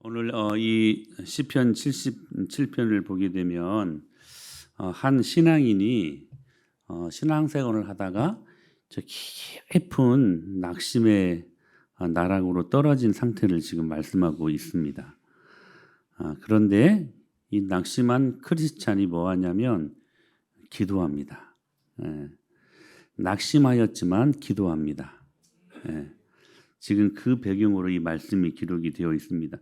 오늘 이 시편 77편을 보게 되면 한 신앙인이 신앙생활을 하다가 저 깊은 낙심의 나락으로 떨어진 상태를 지금 말씀하고 있습니다. 그런데 이 낙심한 크리스찬이 뭐 하냐면 기도합니다. 낙심하였지만 기도합니다. 지금 그 배경으로 이 말씀이 기록이 되어 있습니다.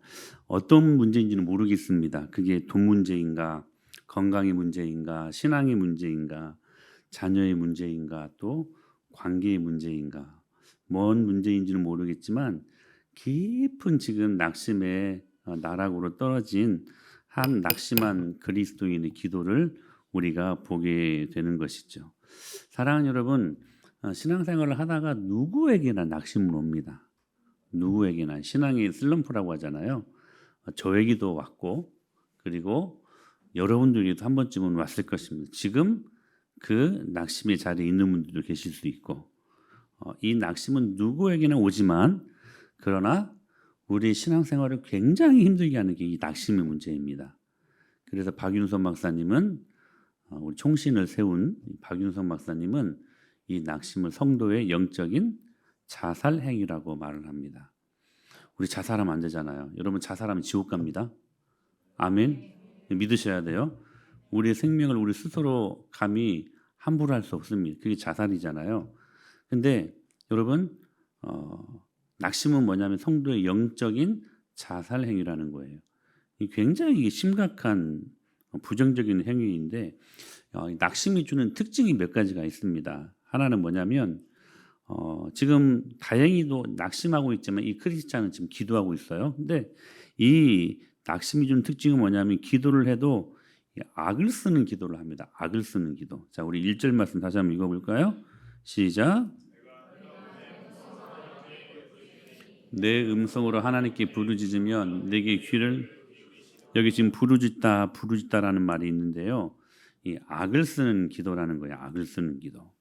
어떤 문제인지는 모르겠습니다. 그게 돈 문제인가, 건강의 문제인가, 신앙의 문제인가, 자녀의 문제인가, 또 관계의 문제인가, 뭔 문제인지는 모르겠지만 깊은 지금 낙심의 나락으로 떨어진 한 낙심한 그리스도인의 기도를 우리가 보게 되는 것이죠. 사랑하는 여러분, 신앙생활을 하다가 누구에게나 낙심은 옵니다. 누구에게나 신앙의 슬럼프라고 하잖아요. 저에게도 왔고 그리고 여러분들에게도 한 번쯤은 왔을 것입니다. 지금 그 낙심의 자리에 있는 분들도 계실 수 있고 이 낙심은 누구에게나 오지만 그러나 우리 신앙생활을 굉장히 힘들게 하는 게 이 낙심의 문제입니다. 그래서 박윤선 박사님은 우리 총신을 세운 박윤선 박사님은 이 낙심을 성도의 영적인 자살 행위라고 말을 합니다. 우리 자살하면 안 되잖아요. 여러분 자살하면 지옥 갑니다. 아멘. 믿으셔야 돼요. 우리의 생명을 우리 스스로 감히 함부로 할 수 없습니다. 그게 자살이잖아요. 근데 여러분 낙심은 뭐냐면 성도의 영적인 자살 행위라는 거예요. 굉장히 심각한 부정적인 행위인데 낙심이 주는 특징이 몇 가지가 있습니다. 하나는 뭐냐면 지금 다행히도 낙심하고 있지만 이 크리스찬은 지금 기도하고 있어요. 근데 이 낙심이 주는 특징은 뭐냐면 기도를 해도 악을 쓰는 기도를 합니다. 악을 쓰는 기도. 자, 우리 1절 말씀 다시 한번 읽어볼까요? 시작. 내 음성으로 하나님께 부르짖으면 내게 귀를 여기 지금 부르짖다라는 말이 있는데요. 이 악을 쓰는 기도라는 거예요. 악을 쓰는 기도.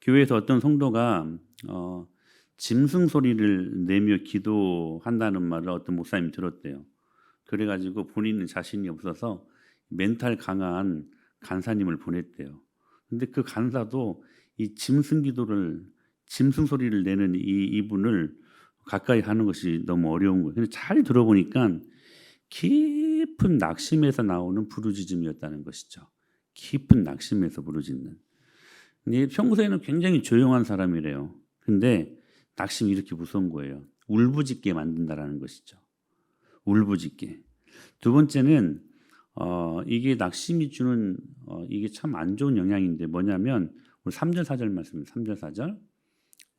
교회에서 어떤 성도가 짐승 소리를 내며 기도한다는 말을 어떤 목사님이 들었대요. 그래가지고 본인은 자신이 없어서 멘탈 강한 간사님을 보냈대요. 근데 그 간사도 이 짐승 소리를 내는 이분을 가까이 하는 것이 너무 어려운 거예요. 근데 잘 들어보니까 깊은 낙심에서 나오는 부르짖음이었다는 것이죠. 깊은 낙심에서 부르짖는. 평소에는 굉장히 조용한 사람이래요. 근데 낙심이 이렇게 무서운 거예요. 울부짖게 만든다라는 것이죠. 울부짖게. 두 번째는 이게 낙심이 주는 이게 참 안 좋은 영향인데 뭐냐면 우리 3절 4절 말씀입니다. 3절 4절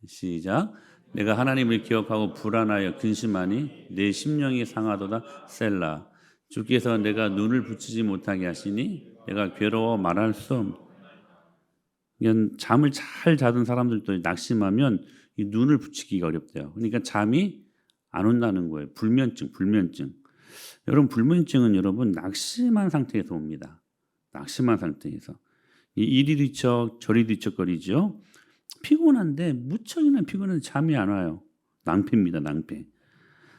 시작. 내가 하나님을 기억하고 불안하여 근심하니 내 심령이 상하도다 셀라. 주께서 내가 눈을 붙이지 못하게 하시니 내가 괴로워 말할 수 없다. 잠을 잘 자던 사람들도 낙심하면 이 눈을 붙이기가 어렵대요. 그러니까 잠이 안 온다는 거예요. 불면증. 여러분 불면증은 여러분 낙심한 상태에서 옵니다. 낙심한 상태에서 이리 뒤척 저리 뒤척거리죠. 피곤한데 무척이나 피곤한데 잠이 안 와요. 낭패입니다. 낭패.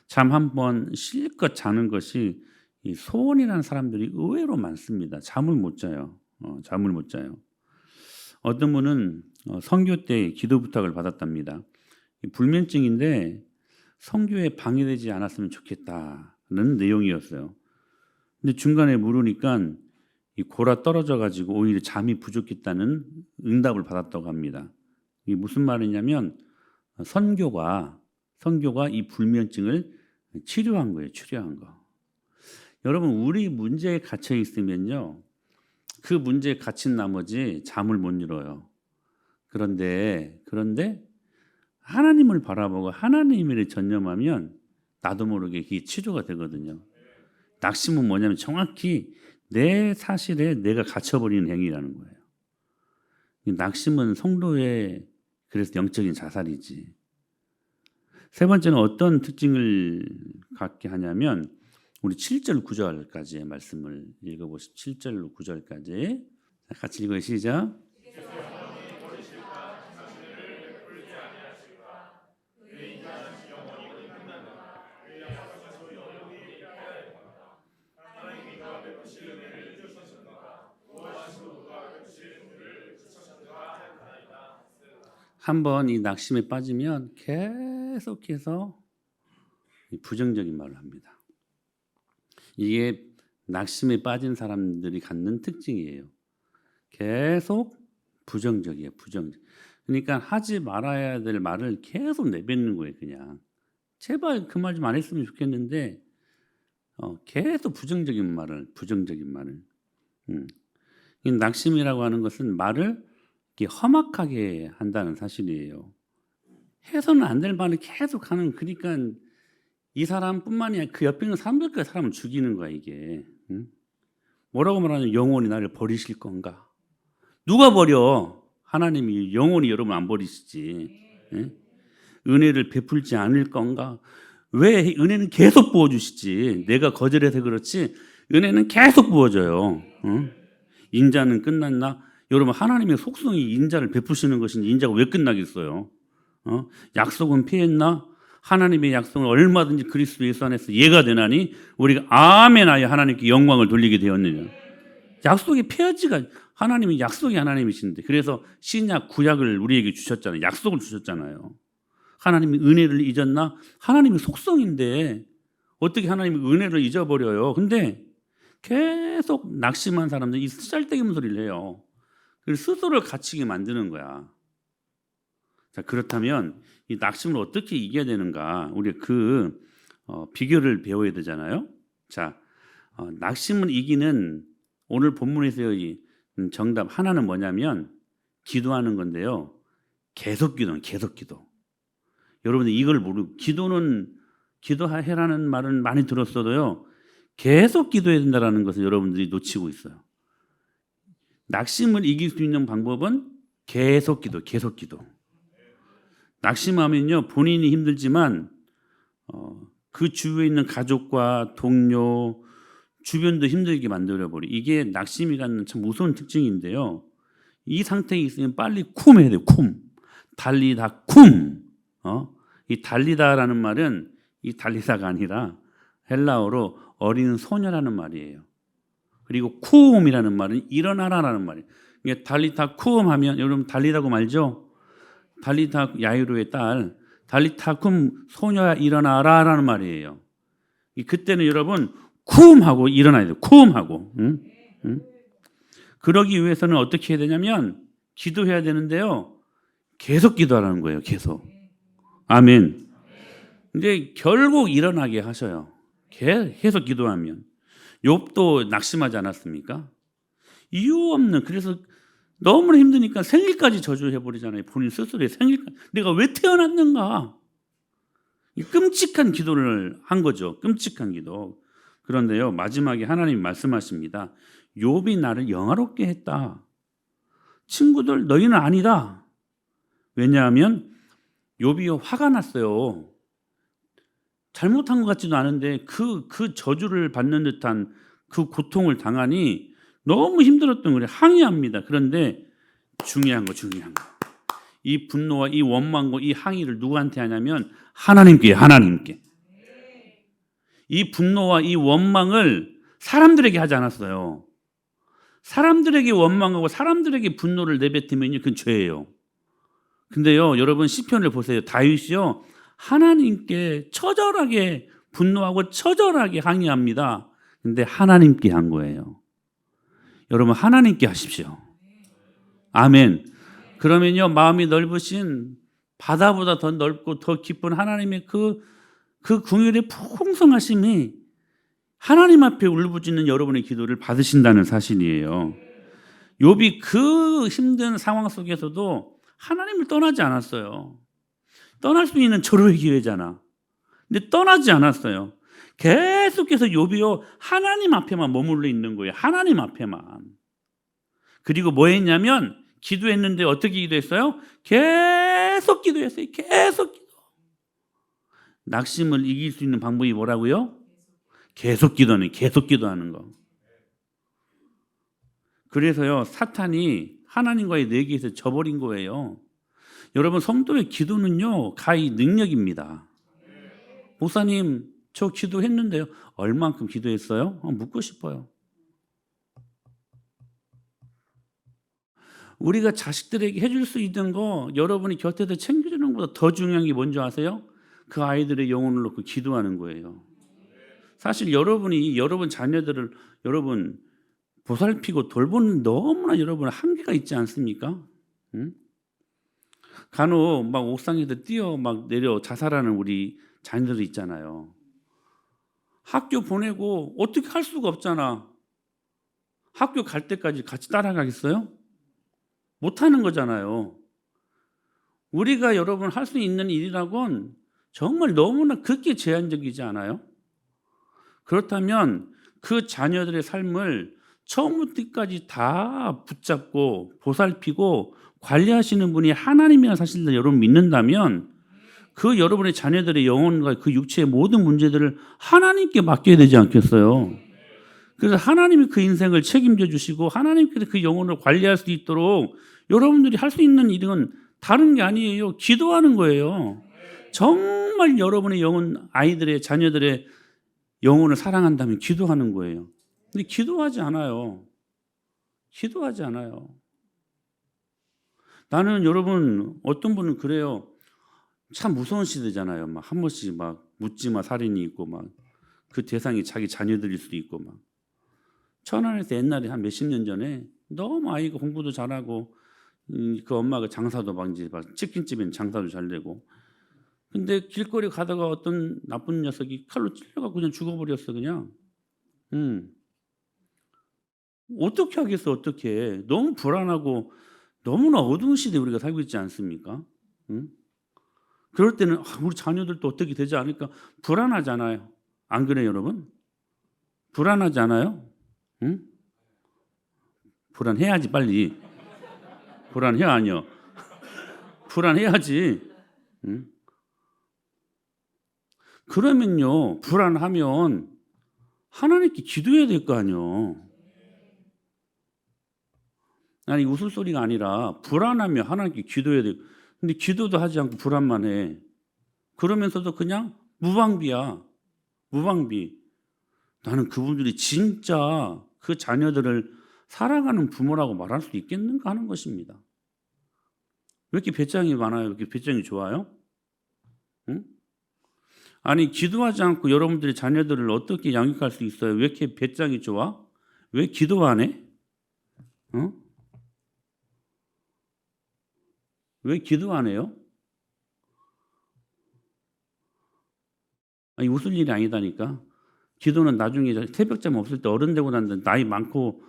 잠 한 번 실컷 자는 것이 이 소원이라는 사람들이 의외로 많습니다. 잠을 못 자요. 잠을 못 자요. 어떤 분은 선교 때 기도 부탁을 받았답니다. 불면증인데 선교에 방해되지 않았으면 좋겠다는 내용이었어요. 근데 중간에 물으니까 이 골아 떨어져 가지고 오히려 잠이 부족했다는 응답을 받았다고 합니다. 이게 무슨 말이냐면 선교가 이 불면증을 치료한 거예요. 치료한 거. 여러분 우리 문제에 갇혀 있으면요. 그 문제에 갇힌 나머지 잠을 못 이뤄요. 그런데 하나님을 바라보고 하나님을 전념하면 나도 모르게 이게 치료가 되거든요. 낙심은 뭐냐면 정확히 내 사실에 내가 갇혀버리는 행위라는 거예요. 낙심은 성도의 그래서 영적인 자살이지. 세 번째는 어떤 특징을 갖게 하냐면 우리 7절 9절까지의 말씀을 읽어보시죠. 7절 9절까지 같이 읽어요. 시작. 한번 이 낙심에 빠지면 계속해서 부정적인 말을 합니다. 이게 낙심에 빠진 사람들이 갖는 특징이에요. 계속 부정적이에요. 부정적. 그러니까 하지 말아야 될 말을 계속 내뱉는 거예요. 그냥 제발 그 말 좀 안 했으면 좋겠는데 계속 부정적인 말을. 이 낙심이라고 하는 것은 말을 이렇게 험악하게 한다는 사실이에요. 해서는 안 될 말을 계속 하는. 그러니까 이 사람뿐만이 아니라 그 옆에 있는 사람들까지 사람을 죽이는 거야 이게. 뭐라고 말하냐면 영원히 나를 버리실 건가? 누가 버려? 하나님이 영원히 여러분 안 버리시지. 은혜를 베풀지 않을 건가? 왜? 은혜는 계속 부어주시지. 내가 거절해서 그렇지 은혜는 계속 부어줘요. 인자는 끝났나? 여러분 하나님의 속성이 인자를 베푸시는 것인지 인자가 왜 끝나겠어요? 약속은 피했나? 하나님의 약속은 얼마든지 그리스도 예수 안에서 예가 되나니 우리가 아멘하여 하나님께 영광을 돌리게 되었느냐. 약속이 폐하지가 하나님이 약속이 하나님이신데 그래서 신약 구약을 우리에게 주셨잖아요. 약속을 주셨잖아요. 하나님이 은혜를 잊었나? 하나님의 속성인데 어떻게 하나님이 은혜를 잊어버려요? 근데 계속 낙심한 사람들이 이 쓰잘데기 소리를 해요. 그래서 스스로를 갇히게 만드는 거야. 자, 그렇다면 이 낙심을 어떻게 이겨야 되는가? 우리 그 비결을 배워야 되잖아요. 자, 낙심을 이기는 오늘 본문에서의 정답 하나는 뭐냐면 기도하는 건데요. 계속 기도는 계속 기도. 여러분들 이걸 모르고 기도해라는 말은 많이 들었어도요. 계속 기도해야 된다는 것을 여러분들이 놓치고 있어요. 낙심을 이길 수 있는 방법은 계속 기도, 계속 기도. 낙심하면요 본인이 힘들지만 그 주위에 있는 가족과 동료, 주변도 힘들게 만들어버려. 이게 낙심이 갖는 참 무서운 특징인데요. 이 상태에 있으면 빨리 쿰 해야 돼요. 쿰. 달리다 쿰. 이 달리다라는 말은 이 달리다가 아니라 헬라어로 어린 소녀라는 말이에요. 그리고 쿰이라는 말은 일어나라라는 말이에요. 이게 달리다 쿰 하면 여러분 달리다고 말죠? 달리다 야이로의 딸 달리다 쿰 소녀야 일어나라라는 말이에요. 그때는 여러분 쿰 하고 일어나야 돼요. 쿰 하고. 그러기 위해서는 어떻게 해야 되냐면 기도해야 되는데요. 계속 기도하라는 거예요. 계속. 아멘. 근데 결국 일어나게 하셔요. 계속 기도하면. 욥도 낙심하지 않았습니까? 이유 없는. 그래서 너무 힘드니까 생일까지 저주해버리잖아요. 본인 스스로의 생일까지. 내가 왜 태어났는가? 끔찍한 기도를 한 거죠. 끔찍한 기도. 그런데요. 마지막에 하나님이 말씀하십니다. 욥이 나를 영화롭게 했다. 친구들 너희는 아니다. 왜냐하면 욥이 화가 났어요. 잘못한 것 같지도 않은데 그 저주를 받는 듯한 그 고통을 당하니 너무 힘들었던 거예요. 항의합니다. 그런데 중요한 거. 이 분노와 이 원망과 이 항의를 누구한테 하냐면 하나님께. 이 분노와 이 원망을 사람들에게 하지 않았어요. 사람들에게 원망하고 사람들에게 분노를 내뱉으면 그건 죄예요. 근데요, 여러분 시편을 보세요. 다윗이요, 하나님께 처절하게 분노하고 처절하게 항의합니다. 근데 하나님께 한 거예요. 여러분 하나님께 하십시오. 아멘. 그러면요, 마음이 넓으신 바다보다 더 넓고 더 깊은 하나님의 그 긍휼의 풍성하심이 하나님 앞에 울부짖는 여러분의 기도를 받으신다는 사실이에요. 욥이 그 힘든 상황 속에서도 하나님을 떠나지 않았어요. 떠날 수 있는 절호의 기회잖아. 근데 떠나지 않았어요. 계속해서 욥이요 하나님 앞에만 머물러 있는 거예요. 하나님 앞에만. 그리고 뭐 했냐면 기도했는데 어떻게 기도했어요? 계속 기도했어요. 계속 기도. 낙심을 이길 수 있는 방법이 뭐라고요? 계속 기도하는 거. 그래서요 사탄이 하나님과의 내기에서 져버린 거예요. 여러분 성도의 기도는요 가히 능력입니다. 목사님 저 기도했는데요. 얼만큼 기도했어요? 묻고 싶어요. 우리가 자식들에게 해줄 수 있는 거 여러분이 곁에서 챙겨주는 것보다 더 중요한 게 뭔지 아세요? 그 아이들의 영혼을 놓고 기도하는 거예요. 사실 여러분이 여러분 자녀들을 여러분 보살피고 돌보는 너무나 여러분 한계가 있지 않습니까? 응? 간혹 막 옥상에서 뛰어 막 내려 자살하는 우리 자녀들 있잖아요. 학교 보내고 어떻게 할 수가 없잖아. 학교 갈 때까지 같이 따라가겠어요? 못하는 거잖아요. 우리가 여러분 할 수 있는 일이라곤 정말 너무나 극히 제한적이지 않아요? 그렇다면 그 자녀들의 삶을 처음부터 끝까지 다 붙잡고 보살피고 관리하시는 분이 하나님이라는 사실을 여러분 믿는다면 그 여러분의 자녀들의 영혼과 그 육체의 모든 문제들을 하나님께 맡겨야 되지 않겠어요? 그래서 하나님이 그 인생을 책임져 주시고 하나님께서 그 영혼을 관리할 수 있도록 여러분들이 할 수 있는 일은 다른 게 아니에요. 기도하는 거예요. 정말 여러분의 영혼, 아이들의 자녀들의 영혼을 사랑한다면 기도하는 거예요. 근데 기도하지 않아요. 기도하지 않아요. 나는 여러분 어떤 분은 그래요. 참 무서운 시대잖아요. 막 한 번씩 막 묻지마 살인이 있고 막 그 대상이 자기 자녀들일 수도 있고 막 천안에서 옛날에 한 몇십 년 전에 너무 아이가 공부도 잘하고 그 엄마가 장사도 막 이제 치킨집엔 장사도 잘 되고 근데 길거리 가다가 어떤 나쁜 녀석이 칼로 찔러갖고 그냥 죽어버렸어 그냥. 어떻게 하겠어 어떻게. 너무 불안하고 너무나 어두운 시대에 우리가 살고 있지 않습니까? 응? 그럴 때는 우리 자녀들도 어떻게 되지 않을까 불안하잖아요. 안 그래요 여러분? 불안하지 않아요? 응? 불안해야지 빨리. 불안해 아니요. 불안해야지. 응? 그러면요 불안하면 하나님께 기도해야 될 거 아니요. 아니 웃을 소리가 아니라 불안하면 하나님께 기도해야 돼. 근데 기도도 하지 않고 불안만 해. 그러면서도 그냥 무방비야. 무방비. 나는 그분들이 진짜 그 자녀들을 사랑하는 부모라고 말할 수 있겠는가 하는 것입니다. 왜 이렇게 배짱이 많아요? 왜 이렇게 배짱이 좋아요? 응? 아니 기도하지 않고 여러분들의 자녀들을 어떻게 양육할 수 있어요? 왜 이렇게 배짱이 좋아? 왜 기도 안 해? 어? 왜 기도 안 해요? 아니 웃을 일이 아니다니까. 기도는 나중에 새벽잠 없을 때 어른 되고 난 나이 많고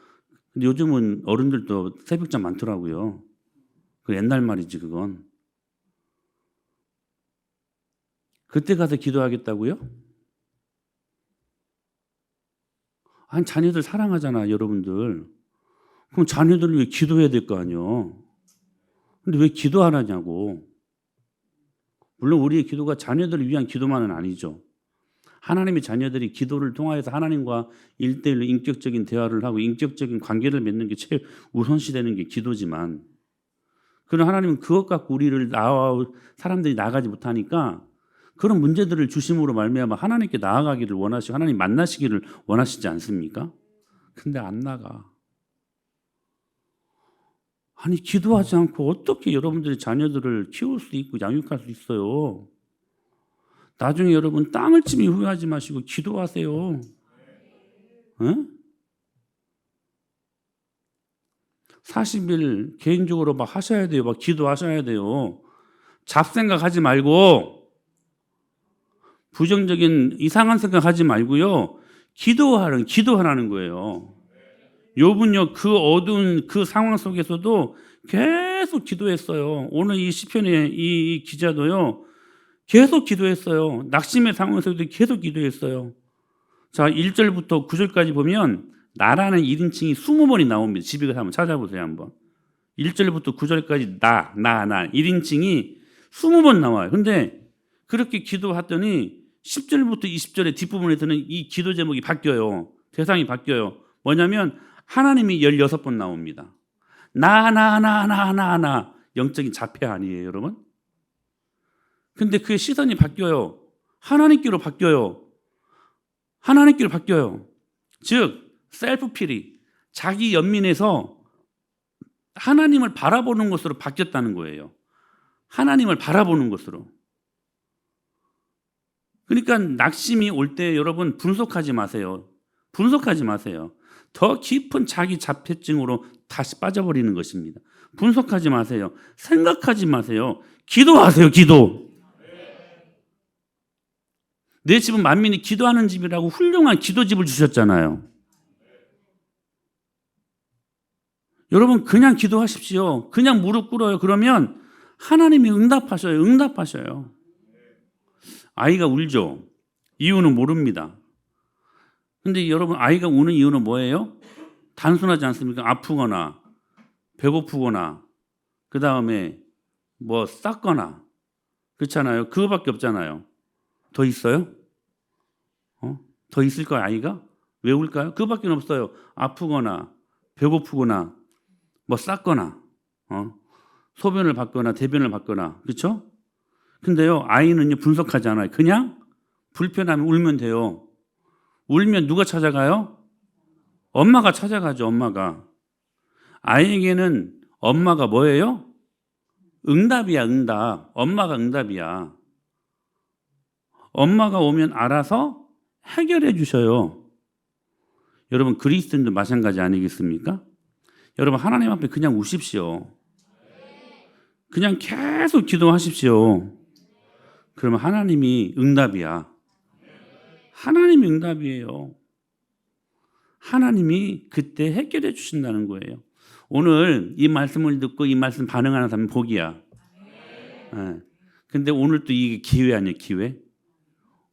근데 요즘은 어른들도 새벽잠 많더라고요. 그 옛날 말이지 그건. 그때 가서 기도하겠다고요? 아니 자녀들 사랑하잖아 여러분들. 그럼 자녀들을 위해 기도해야 될 거 아니요. 근데 왜 기도 안 하냐고. 물론 우리의 기도가 자녀들을 위한 기도만은 아니죠. 하나님의 자녀들이 기도를 통하여서 하나님과 1대1로 인격적인 대화를 하고 인격적인 관계를 맺는 게 제일 우선시되는 게 기도지만 그런 하나님은 그것 갖고 우리를 사람들이 나아가지 못하니까 그런 문제들을 주심으로 말미암아 하나님께 나아가기를 원하시고 하나님 만나시기를 원하시지 않습니까? 근데 안 나가. 아니 기도하지 않고 어떻게 여러분들의 자녀들을 키울 수 있고 양육할 수 있어요? 나중에 여러분 땅을 치미 후회하지 마시고 기도하세요. 응? 40일 개인적으로 막 하셔야 돼요. 막 기도하셔야 돼요. 잡생각하지 말고 부정적인 이상한 생각하지 말고요. 기도하라는 거예요. 욥은요 그 어두운 그 상황 속에서도 계속 기도했어요. 오늘 이 시편의 이 기자도요 계속 기도했어요. 낙심의 상황에서도 계속 기도했어요. 자 1절부터 9절까지 보면 나라는 1인칭이 20번이 나옵니다. 집에 가서 한번 찾아보세요. 한번 1절부터 9절까지 나 1인칭이 20번 나와요. 근데 그렇게 기도했더니 10절부터 20절의 뒷부분에서는 이 기도 제목이 바뀌어요. 대상이 바뀌어요. 뭐냐면 하나님이 16번 나옵니다. 나 영적인 자폐 아니에요 여러분? 근데 그의 시선이 바뀌어요. 하나님께로 바뀌어요. 하나님께로 바뀌어요. 즉 셀프 피리 자기 연민에서 하나님을 바라보는 것으로 바뀌었다는 거예요. 하나님을 바라보는 것으로. 그러니까 낙심이 올 때 여러분 분석하지 마세요. 분석하지 마세요. 더 깊은 자기 자폐증으로 다시 빠져버리는 것입니다. 분석하지 마세요. 생각하지 마세요. 기도하세요. 기도. 내 집은 만민이 기도하는 집이라고 훌륭한 기도집을 주셨잖아요. 여러분 그냥 기도하십시오. 그냥 무릎 꿇어요. 그러면 하나님이 응답하셔요. 응답하셔요. 아이가 울죠. 이유는 모릅니다. 근데 여러분 아이가 우는 이유는 뭐예요? 단순하지 않습니까? 아프거나 배고프거나 그 다음에 뭐 쌌거나 그렇잖아요. 그거밖에 없잖아요. 더 있어요? 더 있을까요? 아이가? 왜 울까요? 그거밖에 없어요. 아프거나 배고프거나 뭐 쌌거나 소변을 받거나 대변을 받거나 그렇죠? 근데요 아이는요 분석하지 않아요. 그냥 불편하면 울면 돼요. 울면 누가 찾아가요? 엄마가 찾아가죠. 엄마가. 아이에게는 엄마가 뭐예요? 응답이야. 응답. 엄마가 응답이야. 엄마가 오면 알아서 해결해 주셔요. 여러분 그리스도인도 마찬가지 아니겠습니까? 여러분 하나님 앞에 그냥 우십시오. 그냥 계속 기도하십시오. 그러면 하나님이 응답이야. 하나님이 응답이에요. 하나님이 그때 해결해 주신다는 거예요. 오늘 이 말씀을 듣고 이 말씀 반응하는 사람은 복이야. 근데 오늘 또 이게 기회 아니에요, 기회?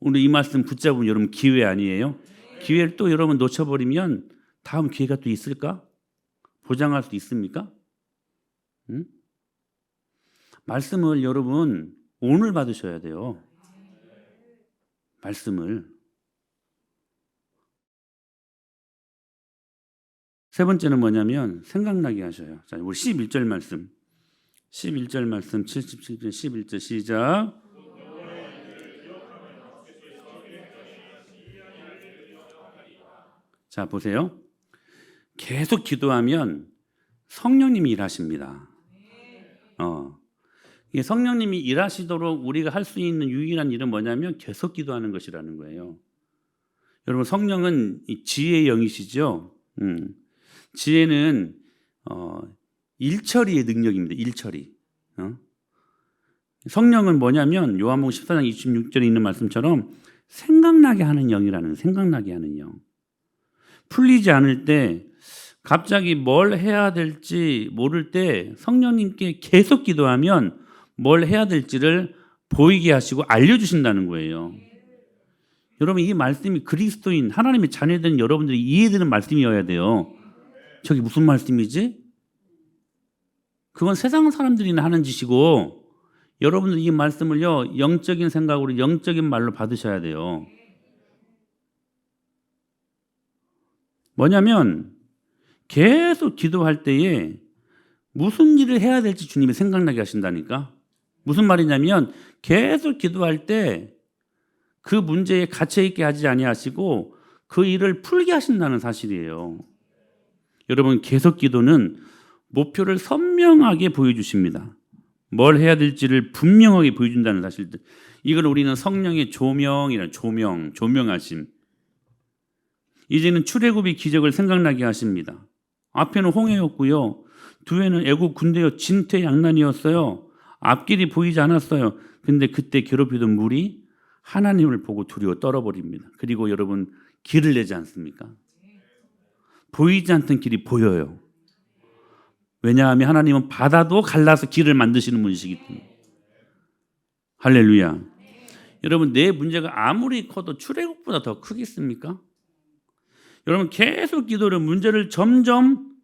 오늘 이 말씀 붙잡으면 여러분 기회 아니에요? 기회를 또 여러분 놓쳐버리면 다음 기회가 또 있을까? 보장할 수 있습니까? 응? 말씀을 여러분 오늘 받으셔야 돼요. 말씀을. 세 번째는 뭐냐면 생각나게 하셔요. 자, 우리 11절 말씀. 11절 말씀 77편 11절 시작. 자, 보세요. 계속 기도하면 성령님이 일하십니다. 이게 성령님이 일하시도록 우리가 할 수 있는 유일한 일은 뭐냐면 계속 기도하는 것이라는 거예요. 여러분 성령은 지혜의 영이시죠. 지혜는 일처리의 능력입니다. 일처리. 성령은 뭐냐면 요한복음 14장 26절에 있는 말씀처럼 생각나게 하는 영이라는 생각나게 하는 영. 풀리지 않을 때 갑자기 뭘 해야 될지 모를 때 성령님께 계속 기도하면 뭘 해야 될지를 보이게 하시고 알려주신다는 거예요. 여러분 이 말씀이 그리스도인 하나님의 자녀된 여러분들이 이해되는 말씀이어야 돼요. 저게 무슨 말씀이지? 그건 세상 사람들이나 하는 짓이고 여러분들 이 말씀을요 영적인 생각으로 영적인 말로 받으셔야 돼요. 뭐냐면 계속 기도할 때에 무슨 일을 해야 될지 주님이 생각나게 하신다니까. 무슨 말이냐면 계속 기도할 때 그 문제에 갇혀있게 하지 아니하시고 그 일을 풀게 하신다는 사실이에요. 여러분 계속 기도는 목표를 선명하게 보여주십니다. 뭘 해야 될지를 분명하게 보여준다는 사실들. 이걸 우리는 성령의 조명이라 조명하심. 이제는 출애굽의 기적을 생각나게 하십니다. 앞에는 홍해였고요. 뒤에는 애국 군대여 진퇴양난이었어요. 앞길이 보이지 않았어요. 근데 그때 괴롭히던 물이 하나님을 보고 두려워 떨어버립니다. 그리고 여러분 길을 내지 않습니까? 보이지 않던 길이 보여요. 왜냐하면 하나님은 바다도 갈라서 길을 만드시는 분이시기 때문에. 할렐루야. 여러분 내 문제가 아무리 커도 출애굽보다 더 크겠습니까? 여러분 계속 기도를 문제를 점점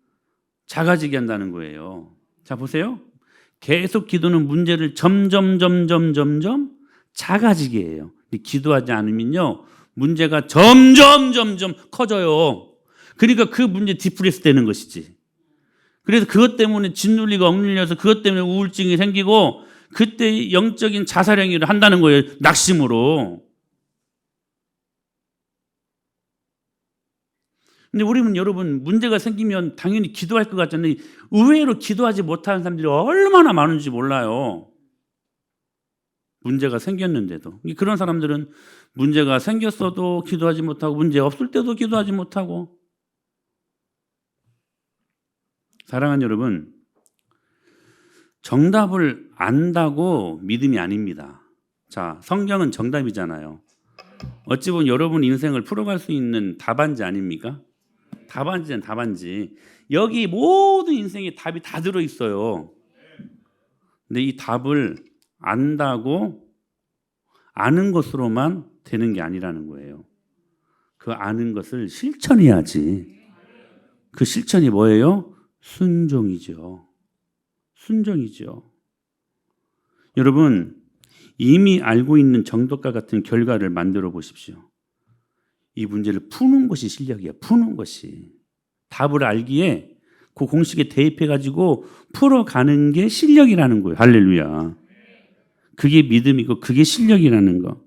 작아지게 한다는 거예요. 자 보세요. 계속 기도는 문제를 점점 작아지게 해요. 기도하지 않으면요 문제가 점점 커져요. 그러니까 그 문제 디프레스 되는 것이지. 그래서 그것 때문에 짓눌리고 억눌려서 그것 때문에 우울증이 생기고 그때 영적인 자살행위를 한다는 거예요. 낙심으로. 근데 우리는 여러분 문제가 생기면 당연히 기도할 것 같잖아요. 의외로 기도하지 못하는 사람들이 얼마나 많은지 몰라요. 문제가 생겼는데도. 그런 사람들은 문제가 생겼어도 기도하지 못하고 문제 없을 때도 기도하지 못하고. 사랑하는 여러분, 정답을 안다고 믿음이 아닙니다. 자, 성경은 정답이잖아요. 어찌 보면 여러분 인생을 풀어갈 수 있는 답안지 아닙니까? 답안지는 답안지. 여기 모든 인생의 답이 다 들어있어요. 근데 이 답을 안다고 아는 것으로만 되는 게 아니라는 거예요. 그 아는 것을 실천해야지. 그 실천이 뭐예요? 순종이죠. 순종이죠. 여러분, 이미 알고 있는 정답과 같은 결과를 만들어 보십시오. 이 문제를 푸는 것이 실력이에요. 푸는 것이. 답을 알기에 그 공식에 대입해가지고 풀어가는 게 실력이라는 거예요. 할렐루야. 그게 믿음이고 그게 실력이라는 거.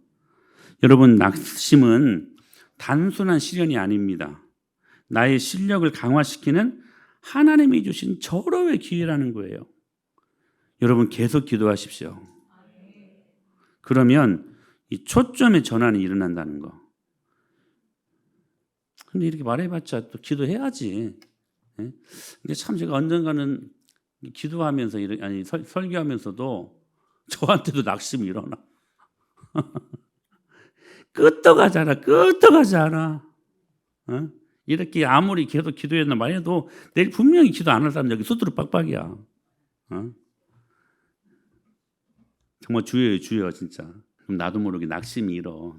여러분, 낙심은 단순한 시련이 아닙니다. 나의 실력을 강화시키는 하나님이 주신 절호의 기회라는 거예요. 여러분, 계속 기도하십시오. 그러면 이 초점의 전환이 일어난다는 거. 근데 이렇게 말해봤자 또 기도해야지. 근데 참 제가 언젠가는 기도하면서 아니 설교하면서도 저한테도 낙심이 일어나. 끄떡하잖아. 이렇게 아무리 계속 기도했나 말해도 내일 분명히 기도 안 할 사람 여기 수두룩 빡빡이야. 정말 주여요 진짜. 그럼 나도 모르게 낙심이 일어.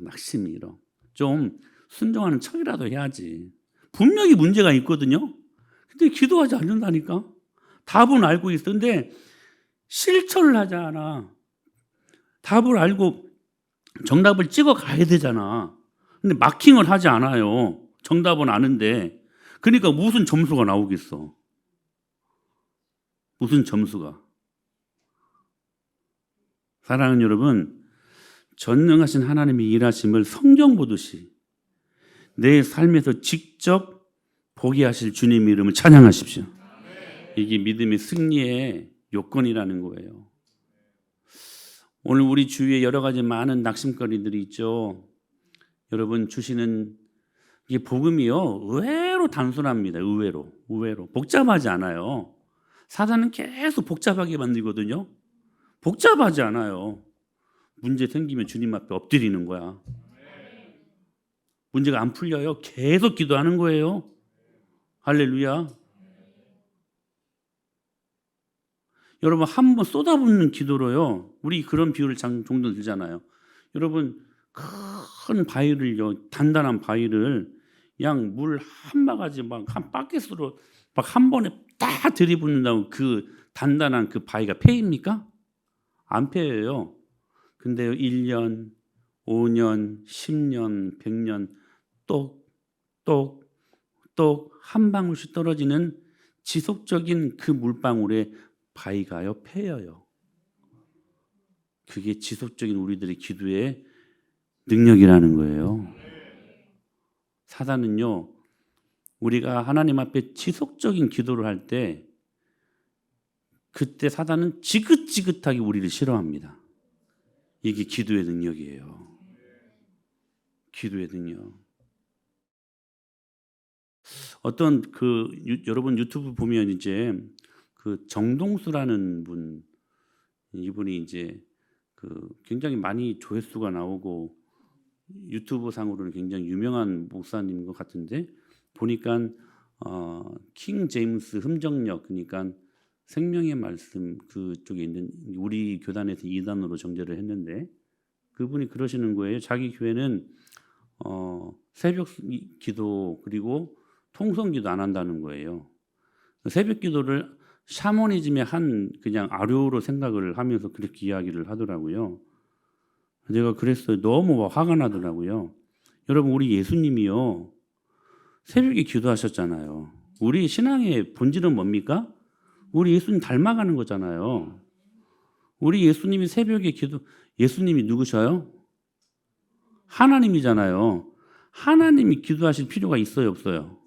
좀 순종하는 척이라도 해야지. 분명히 문제가 있거든요. 근데 기도하지 않는다니까. 답은 알고 있어. 근데 실천을 하지 않아. 답을 알고 정답을 찍어 가야 되잖아. 근데 마킹을 하지 않아요. 정답은 아는데. 그러니까 무슨 점수가 나오겠어. 무슨 점수가. 사랑하는 여러분, 전능하신 하나님의 일하심을 성경 보듯이 내 삶에서 직접 보게 하실 주님의 이름을 찬양하십시오. 이게 믿음의 승리의 요건이라는 거예요. 오늘 우리 주위에 여러 가지 많은 낙심거리들이 있죠. 여러분 주시는 이게 복음이요. 의외로 단순합니다. 의외로. 복잡하지 않아요. 사단은 계속 복잡하게 만들거든요. 복잡하지 않아요. 문제 생기면 주님 앞에 엎드리는 거야. 문제가 안 풀려요. 계속 기도하는 거예요. 할렐루야. 여러분 한번 쏟아붓는 기도로요. 우리 그런 비유를 종종 들잖아요. 여러분 큰 바위를요, 단단한 바위를 양 물 한 바가지 막 한 바켓으로 막 한 번에 딱 들이붓는다고 그 단단한 그 바위가 패입니까? 안 패여요. 근데 1년, 5년, 10년, 100년 똑 한 방울씩 떨어지는 지속적인 그 물방울에 바위가요 패여요. 그게 지속적인 우리들의 기도의 능력이라는 거예요. 사단은요, 우리가 하나님 앞에 지속적인 기도를 할 때 그때 사단은 지긋지긋하게 우리를 싫어합니다. 이게 기도의 능력이에요. 기도의 능력. 어떤 여러분 유튜브 보면 이제 그 정동수라는 분, 이분이 이제 굉장히 많이 조회수가 나오고 유튜브 상으로는 굉장히 유명한 목사님인 것 같은데 보니까 킹 제임스 흠정역, 그러니까 생명의 말씀 그쪽에 있는 우리 교단에서 2단으로 정제를 했는데 그분이 그러시는 거예요. 자기 교회는 새벽 기도 그리고 통성 기도 안 한다는 거예요. 새벽 기도를 샤머니즘의 한 그냥 아류로 생각을 하면서 그렇게 이야기를 하더라고요. 내가 그랬어요. 너무 화가 나더라고요. 여러분 우리 예수님이요 새벽에 기도하셨잖아요. 우리 신앙의 본질은 뭡니까? 우리 예수님 닮아가는 거잖아요. 우리 예수님이 새벽에 예수님이 누구셔요? 하나님이잖아요. 하나님이 기도하실 필요가 있어요, 없어요?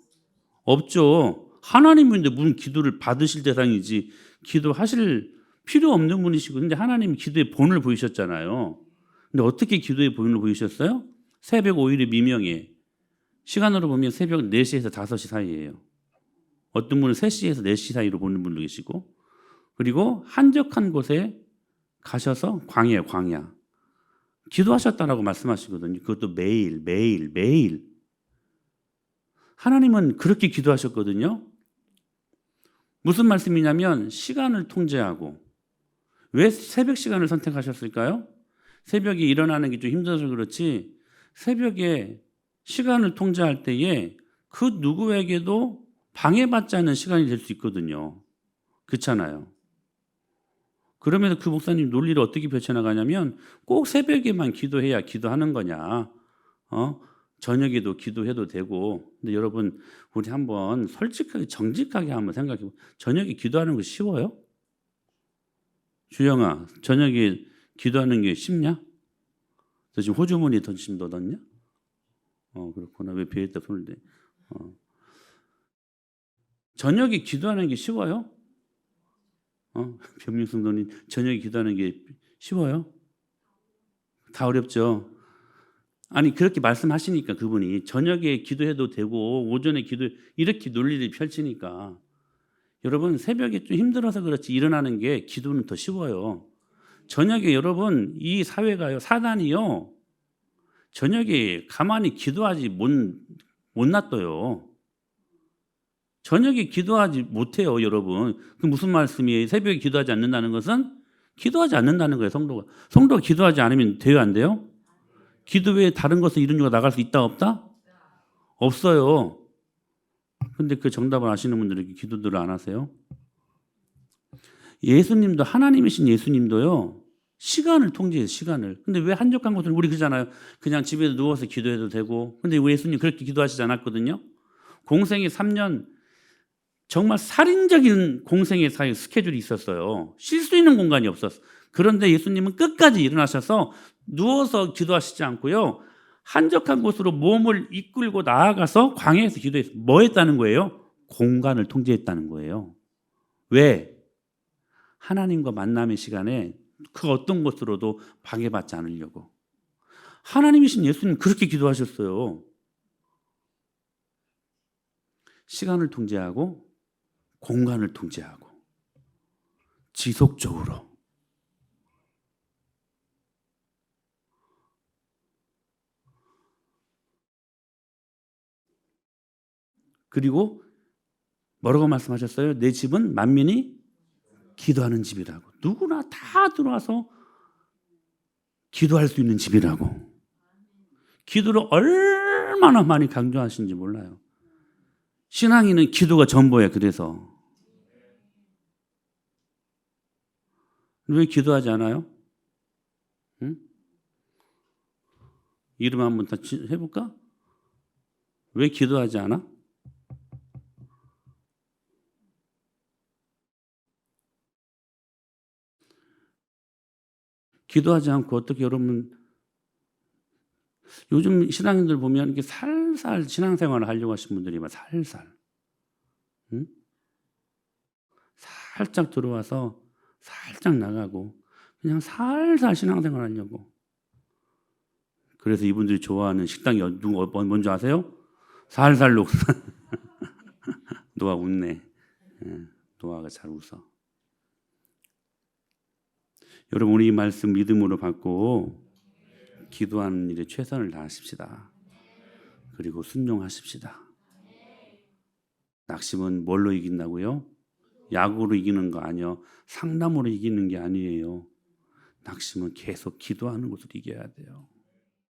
없죠. 하나님인데 무슨 기도를 받으실 대상이지 기도하실 필요 없는 분이시고, 근데 하나님이 기도의 본을 보이셨잖아요. 근데 어떻게 기도의 본을 보이셨어요? 새벽 5일의 미명에, 시간으로 보면 새벽 4시에서 5시 사이예요. 어떤 분은 3시에서 4시 사이로 보는 분도 계시고, 그리고 한적한 곳에 가셔서 광야 기도하셨다라고 말씀하시거든요. 그것도 매일. 하나님은 그렇게 기도하셨거든요. 무슨 말씀이냐면 시간을 통제하고. 왜 새벽 시간을 선택하셨을까요? 새벽에 일어나는 게 좀 힘들어서 그렇지, 새벽에 시간을 통제할 때에 그 누구에게도 방해받지 않는 시간이 될 수 있거든요. 그렇잖아요. 그러면서 그 목사님 논리를 어떻게 펼쳐나가냐면, 꼭 새벽에만 기도해야 기도하는 거냐, 저녁에도 기도해도 되고. 근데 여러분, 우리 한번 솔직하게 정직하게 한번 생각해 보세요. 저녁에 기도하는 거 쉬워요? 주영아, 저녁에 기도하는 게 쉽냐? 너 지금 호주머니에 돈 지금 넣었냐? 그렇구나. 왜 배에다 손을 대? 저녁에 기도하는 게 쉬워요? 변민숙 너님, 저녁에 기도하는 게 쉬워요? 다 어렵죠. 아니, 그렇게 말씀하시니까 그분이 저녁에 기도해도 되고 오전에 기도, 이렇게 논리를 펼치니까. 여러분, 새벽에 좀 힘들어서 그렇지 일어나는 게 기도는 더 쉬워요. 저녁에 여러분, 이 사회가요, 사단이요, 저녁에 가만히 기도하지 못 놔둬요. 저녁에 기도하지 못해요, 여러분. 그 무슨 말씀이에요? 새벽에 기도하지 않는다는 것은 기도하지 않는다는 거예요, 성도가 기도하지 않으면 돼요, 안 돼요? 기도 외에 다른 것을 이룬 이유가 나갈 수 있다, 없다? 없어요. 근데 그 정답을 아시는 분들은 기도들을 안 하세요? 예수님도, 하나님이신 예수님도요, 시간을 통제해요, 시간을. 근데 왜 한적한 곳을, 우리 그러잖아요. 그냥 집에서 누워서 기도해도 되고. 근데 왜 예수님 그렇게 기도하시지 않았거든요? 공생애 3년, 정말 살인적인 공생의 사이 스케줄이 있었어요. 쉴 수 있는 공간이 없었어요. 그런데 예수님은 끝까지 일어나셔서 누워서 기도하시지 않고요, 한적한 곳으로 몸을 이끌고 나아가서 광야에서 기도했어요. 뭐 했다는 거예요? 공간을 통제했다는 거예요. 왜? 하나님과 만남의 시간에 그 어떤 것으로도 방해받지 않으려고. 하나님이신 예수님 그렇게 기도하셨어요. 시간을 통제하고 공간을 통제하고 지속적으로. 그리고 뭐라고 말씀하셨어요? 내 집은 만민이 기도하는 집이라고. 누구나 다 들어와서 기도할 수 있는 집이라고. 기도를 얼마나 많이 강조하시는지 몰라요. 신앙인은 기도가 전부예요. 그래서 왜 기도하지 않아요? 응? 이름 한번 다 해볼까? 왜 기도하지 않아? 기도하지 않고 어떻게, 여러분, 요즘 신앙인들 보면 이렇게 살살 신앙생활을 하려고 하시는 분들이 막 살살, 응? 살짝 들어와서 살짝 나가고 그냥 살살 신앙생활 하려고. 그래서 이분들이 좋아하는 식당이 뭔지 아세요? 살살 녹슨. 노아 웃네. 노아가 잘 웃어. 여러분, 우리 이 말씀 믿음으로 받고 기도하는 일에 최선을 다하십시다. 그리고 순종하십시다. 낙심은 뭘로 이긴다고요? 약으로 이기는 거 아니요, 상담으로 이기는 게 아니에요. 낙심은 계속 기도하는 것으로 이겨야 돼요.